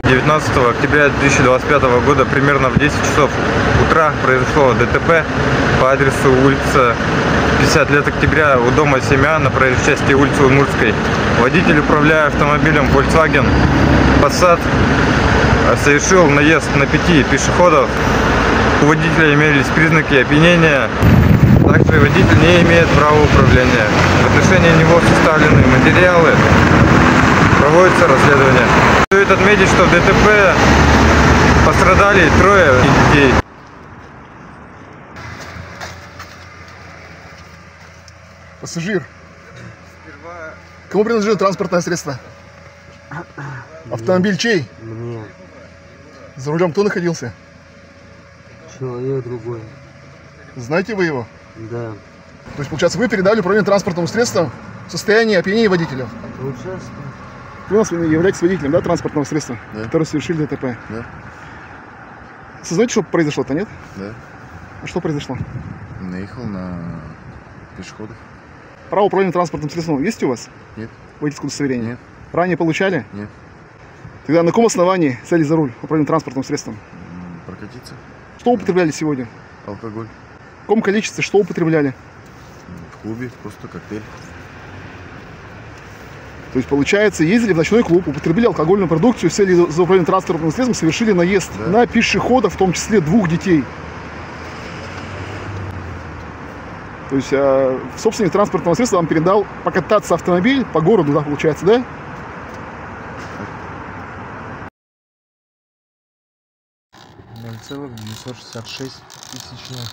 19 октября 2025 года примерно в 10 часов утра произошло ДТП по адресу улица 50 лет октября у дома 7А на проезжей части улицы Удмуртской. Водитель, управляя автомобилем Volkswagen Passat, совершил наезд на 5 пешеходов. У водителя имелись признаки опьянения. Также водитель не имеет права управления. В отношении него составлены материалы. Проводится расследование. Стоит отметить, что в ДТП пострадали 3 детей. Пассажир. Кому принадлежит транспортное средство? Автомобиль чей? Мне. За рулем кто находился? Человек другой. Знаете вы его? Да. То есть, получается, вы передали управление транспортным средством в состоянии опьянения водителя? Получается. Вы у нас являетесь водителем, да, транспортного средства, Да. который совершили ДТП? Да. Знаете, что произошло-то, нет? Да. А что произошло? Наехал на пешеходов. Право управления транспортным средством есть у вас? Нет. Водительское удостоверение? Нет. Ранее получали? Нет. Тогда на каком основании сели за руль управления транспортным средством? Прокатиться. Что употребляли сегодня? Алкоголь. В каком количестве? Что употребляли? В клубе. Просто коктейль. То есть, получается, ездили в ночной клуб, употребили алкогольную продукцию, сели за управление транспортным средством, совершили наезд на пешеходов, в том числе 2 детей. То есть, собственник транспортного средства вам передал покататься автомобиль по городу, да, получается, да? $0,966 тысячных.